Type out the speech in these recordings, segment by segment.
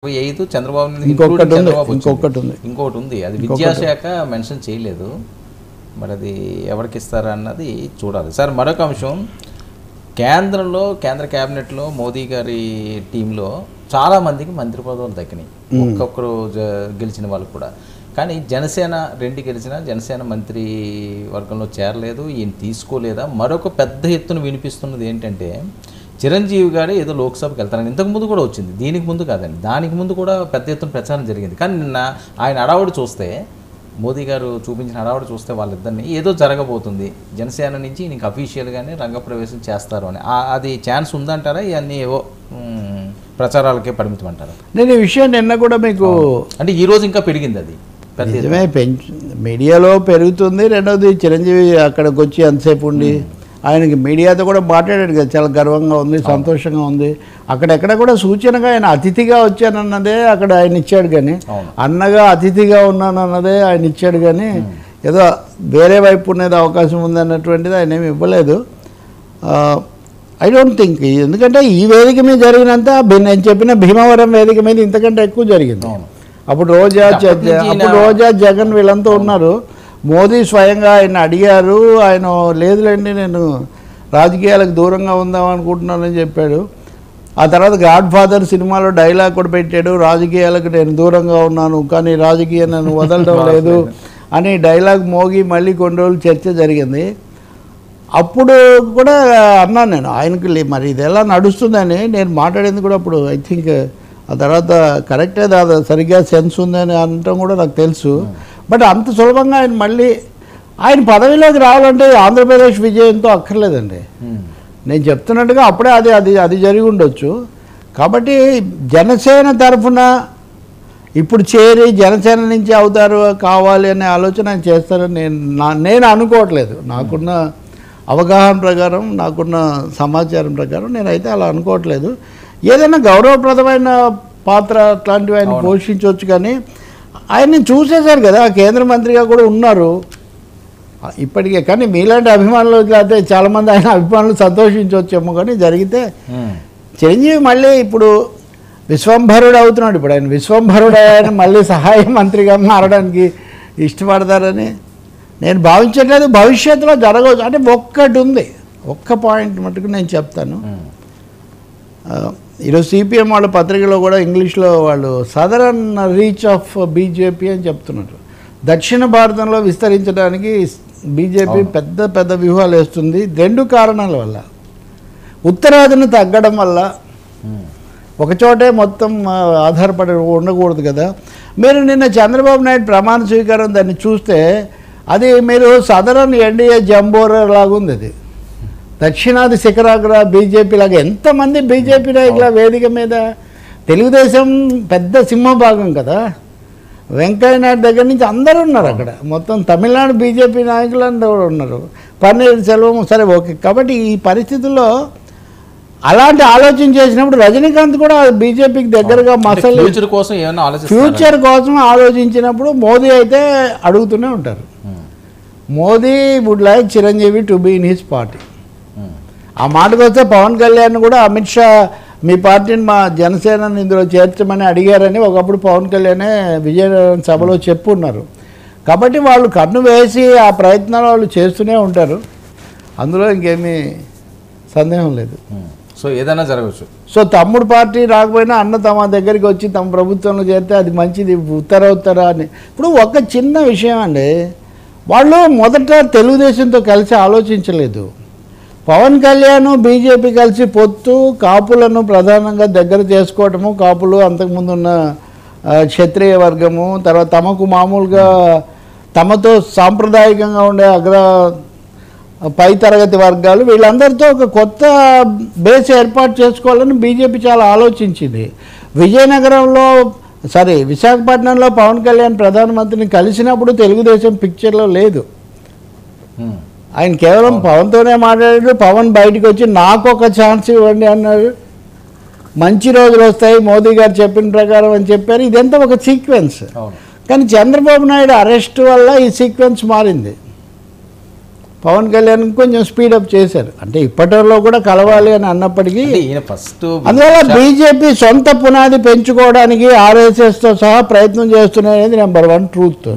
8 చంద్రబాబు ఇంకొకటి ఉంది అది విద్యాశాఖ మెన్షన్ చేయలేదు. మరి అది ఎవరికి ఇస్తారా అన్నది చూడాలి. సార్ మరొక అంశం, కేంద్రంలో కేంద్ర క్యాబినెట్లో మోదీ గారి టీంలో చాలామందికి మంత్రి పదవులు దక్కినాయి, ఒక్కొక్కరు గెలిచిన వాళ్ళు కూడా. కానీ జనసేన 2 గెలిచినా జనసేన మంత్రి వర్గంలో చేరలేదు, ఈయన తీసుకోలేదా. మరొక పెద్ద ఎత్తున వినిపిస్తున్నది ఏంటంటే చిరంజీవి గారు ఏదో లోక్సభకి వెళ్తారని ఇంతకుముందు కూడా వచ్చింది, దీనికి ముందు కాదండి, దానికి ముందు కూడా పెద్ద ఎత్తున ప్రచారం జరిగింది. కానీ నిన్న ఆయన హడావుడి చూస్తే, మోదీ గారు చూపించిన హడావుడి చూస్తే వాళ్ళిద్దరిని ఏదో జరగబోతుంది, జనసేన నుంచి నీకు అఫీషియల్గానే రంగప్రవేశం చేస్తారు అని, అది ఛాన్స్ ఉందంటారా? ఇవన్నీ ఏవో ప్రచారాలకే పరిమితం అంటారా? నేను ఈ విషయం నిన్న కూడా మీకు అంటే ఈరోజు ఇంకా పెరిగింది, అది నిజమే మీడియాలో పెరుగుతుంది. రెండవది చిరంజీవి అక్కడికి వచ్చి ఎంతసేపు ఉండి ఆయనకి మీడియాతో కూడా మాట్లాడాడు కదా, చాలా గర్వంగా ఉంది, సంతోషంగా ఉంది. అక్కడెక్కడ కూడా సూచనగా ఆయన అతిథిగా వచ్చానన్నదే అక్కడ ఆయన ఇచ్చాడు, కానీ అన్నగా అతిథిగా ఉన్నానన్నదే ఆయన ఇచ్చాడు, కానీ ఏదో వేరే వైపు ఉండేది అవకాశం ఉందన్నటువంటిది ఆయన ఏమి ఇవ్వలేదు. ఐ డోంట్ థింక్, ఎందుకంటే ఈ వేదిక మీద జరిగినంత నేను చెప్పిన భీమవరం వేదిక మీద ఇంతకంటే ఎక్కువ జరిగింది. అప్పుడు రోజా జగన్ వీళ్ళంతా ఉన్నారు. మోదీ స్వయంగా ఆయన అడిగారు, ఆయన లేదులేండి నేను రాజకీయాలకు దూరంగా ఉందాం అనుకుంటున్నానని చెప్పాడు. ఆ తర్వాత గాడ్ ఫాదర్ సినిమాలో డైలాగ్ కూడా పెట్టాడు, రాజకీయాలకు నేను దూరంగా ఉన్నాను కానీ రాజకీయం నన్ను వదలడం లేదు అని డైలాగ్ మోగి మళ్ళీ కొన్ని రోజులు చర్చ జరిగింది. అప్పుడు కూడా అన్నాను నేను ఆయనకి మరి ఇది ఎలా నడుస్తుందని నేను మాట్లాడేది కూడా అప్పుడు. ఐ థింక్ ఆ తర్వాత కరెక్టే, అది సరిగ్గా సెన్స్ ఉందని అనటం కూడా నాకు తెలుసు. బట్ అంత సులభంగా ఆయన మళ్ళీ ఆయన పదవిలోకి రావాలంటే ఆంధ్రప్రదేశ్ విజయంతో అక్కర్లేదండి. నేను చెప్తున్నట్టుగా అప్పుడే అది జరిగి ఉండొచ్చు. కాబట్టి జనసేన తరఫున ఇప్పుడు చేరి జనసేన నుంచి అవుతారు కావాలి అనే ఆలోచన ఆయన చేస్తారని నేను అనుకోవట్లేదు. నాకున్న అవగాహన ప్రకారం, నాకున్న సమాచారం ప్రకారం నేనైతే అలా అనుకోవట్లేదు. ఏదైనా గౌరవప్రదమైన పాత్ర అట్లాంటివి ఆయన పోషించవచ్చు, కానీ ఆయన్ని చూసేశారు కదా, కేంద్ర మంత్రిగా కూడా ఉన్నారు ఇప్పటికే. కానీ మీలాంటి అభిమానులు అయితే చాలామంది ఆయన అభిమానులు సంతోషించవచ్చేమో, కానీ జరిగితే చిరంజీవి మళ్ళీ ఇప్పుడు విశ్వంభరుడు అవుతున్నాడు. ఇప్పుడు ఆయన విశ్వంభరుడు ఆయన మళ్ళీ సహాయ మంత్రిగా మారడానికి ఇష్టపడతారని నేను భావించట్లేదు. భవిష్యత్తులో జరగవచ్చు అంటే ఒక్కటి ఉంది, ఒక్క పాయింట్ మటుకు నేను చెప్తాను. ఈరోజు సిపిఎం వాళ్ళ పత్రికలో కూడా ఇంగ్లీష్లో వాళ్ళు సదరన్ రీచ్ ఆఫ్ బీజేపీ అని చెప్తున్నారు. దక్షిణ భారతంలో విస్తరించడానికి బీజేపీ పెద్ద వ్యూహాలు వేస్తుంది 2 కారణాల వల్ల. ఉత్తరాదిని తగ్గడం వల్ల, ఒకచోటే మొత్తం ఆధారపడి ఉండకూడదు కదా. మీరు నిన్న చంద్రబాబు నాయుడు ప్రమాణ స్వీకారం దాన్ని చూస్తే అది మీరు సదరన్ ఎన్డీఏ జంబోరా లాగుంది. అది దక్షిణాది శిఖరాగ్ర బీజేపీ లాగా ఎంతమంది బీజేపీ నాయకుల వేదిక మీద. తెలుగుదేశం పెద్ద సింహభాగం కదా, వెంకయ్యనాయుడు దగ్గర నుంచి అందరూ ఉన్నారు అక్కడ. మొత్తం తమిళనాడు బీజేపీ నాయకులు అందరూ ఉన్నారు, పన్నీర్ సెల్వం సరే ఓకే. కాబట్టి ఈ పరిస్థితుల్లో అలాంటి ఆలోచన చేసినప్పుడు రజనీకాంత్ కూడా బీజేపీకి దగ్గరగా మసలు ఫ్యూచర్ కోసం ఆలోచించినప్పుడు మోదీ అయితే అడుగుతూనే ఉంటారు. Modi would like Chiranjeevi to be in his party. ఆ మాటకు వస్తే పవన్ కళ్యాణ్ కూడా అమిత్ షా మీ పార్టీని మా జనసేనని ఇందులో చేర్చమని అడిగారని ఒకప్పుడు పవన్ కళ్యాణ్ విజయనగరం సభలో చెప్పున్నారు. కాబట్టి వాళ్ళు కన్ను వేసి ఆ ప్రయత్నాలు వాళ్ళు చేస్తూనే ఉంటారు, అందులో ఇంకేమీ సందేహం లేదు. సో ఏదైనా జరగవచ్చు. సో తమ్ముడు పార్టీ రాకపోయినా అన్న తమ దగ్గరికి వచ్చి తమ ప్రభుత్వంలో చేరితే అది మంచిది ఉత్తర అని. ఇప్పుడు ఒక చిన్న విషయం అండి, వాళ్ళు మొదట తెలుగుదేశంతో కలిసి ఆలోచించలేదు. పవన్ కళ్యాణ్ బీజేపీ కలిసి పొత్తు కాపులను ప్రధానంగా దగ్గర చేసుకోవటము, కాపులు అంతకుముందు ఉన్న క్షత్రియ వర్గము, తర్వాత తమకు మామూలుగా తమతో సాంప్రదాయకంగా ఉండే పై తరగతి వర్గాలు, వీళ్ళందరితో ఒక కొత్త బేస్ ఏర్పాటు చేసుకోవాలని బీజేపీ చాలా ఆలోచించింది. విశాఖపట్నంలో పవన్ కళ్యాణ్ ప్రధానమంత్రిని కలిసినప్పుడు తెలుగుదేశం పిక్చర్లో లేదు. ఆయన కేవలం పవన్తోనే మాట్లాడాడు. పవన్ బయటకు వచ్చి నాకు ఒక ఛాన్స్ ఇవ్వండి అన్నాడు, మంచి రోజులు వస్తాయి మోదీ గారు చెప్పిన ప్రకారం అని చెప్పారు. ఇదంతా ఒక సీక్వెన్స్. కానీ చంద్రబాబు నాయుడు అరెస్ట్ వల్ల ఈ సీక్వెన్స్ మారింది. పవన్ కళ్యాణ్ కొంచెం స్పీడప్ చేశారు. అంటే ఇప్పటిలో కూడా కలవాలి అని అన్నప్పటికీ ఫస్ట్ అందువల్ల బీజేపీ సొంత పునాది పెంచుకోవడానికి ఆర్ఎస్ఎస్తో సహా ప్రయత్నం చేస్తున్నాయనేది నెంబర్ 1 ట్రూత్.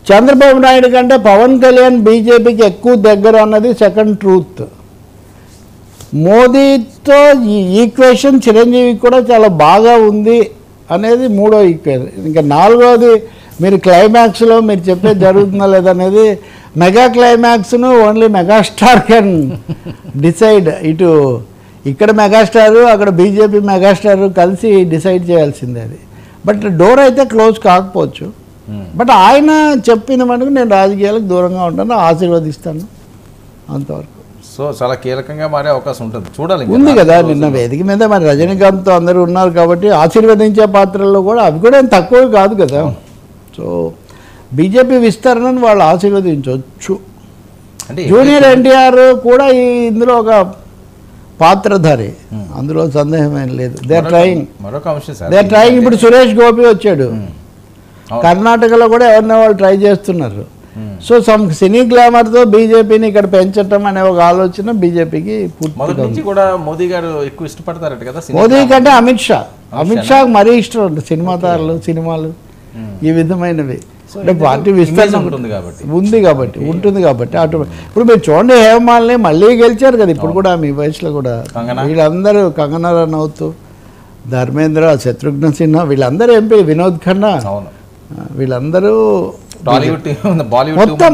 చంద్రబాబు నాయుడు కంటే పవన్ కళ్యాణ్ బీజేపీకి ఎక్కువ దగ్గర అన్నది సెకండ్ ట్రూత్. మోదీతో ఈ ఈక్వేషన్ చిరంజీవికి కూడా చాలా బాగా ఉంది అనేది మూడో ఈక్వేషన్. ఇంకా నాలుగోది మీరు క్లైమాక్స్లో మీరు చెప్పేది జరుగుతుందా లేదనేది మెగా క్లైమాక్స్ను ఓన్లీ మెగాస్టార్ కెన్ డిసైడ్. ఇక్కడ మెగాస్టారు అక్కడ బీజేపీ మెగాస్టారు కలిసి డిసైడ్ చేయాల్సిందే అది. బట్ డోర్ అయితే క్లోజ్ కాకపోవచ్చు. బట్ ఆయన చెప్పిన మటుకు నేను రాజకీయాలకు దూరంగా ఉంటాను, ఆశీర్వదిస్తాను అంతవరకు. సో చాలా కీలకంగా మారే అవకాశం ఉంటుంది, చూడాలి. ఉంది కదా నిన్న వేదిక మీద మరి రజనీకాంత్తో అందరూ ఉన్నారు కాబట్టి ఆశీర్వదించే పాత్రల్లో కూడా అవి కూడా ఏం తక్కువ కాదు కదా. సో బీజేపీ విస్తరణను వాళ్ళు ఆశీర్వదించవచ్చు. అంటే జూనియర్ ఎన్టీఆర్ కూడా ఇందులో ఒక పాత్రధారి, అందులో సందేహం ఏం లేదు. They are trying. ఇప్పుడు సురేష్ గోపి వచ్చాడు, కర్ణాటకలో కూడా ఎవరినో వాళ్ళు ట్రై చేస్తున్నారు. సో సమ్ సినీ గ్లామర్తో బీజేపీని ఇక్కడ పెంచటం అనే ఒక ఆలోచన బీజేపీకి కూడా. మోదీ గారు ఎక్కువ ఇష్టపడతారట కదా మోదీ కంటే అమిత్ షా మరీ ఇష్టం ఉంటుంది సినిమాదారులు, సినిమాలు ఈ విధమైనవి. అంటే పార్టీ విస్తరణ ఉంది కాబట్టి అటు ఇప్పుడు మీరు చూడండి, హేమమాలిని మళ్ళీ గెలిచారు కదా ఇప్పుడు కూడా మీ వయసులో కూడా. వీళ్ళందరూ కంగనా రనౌత్, ధర్మేంద్ర, శత్రుఘ్న సిన్హా వీళ్ళందరూ ఎంపీ, వినోద్ ఖన్నా వీళ్ళందరూ బాలీవుడ్ మొత్తం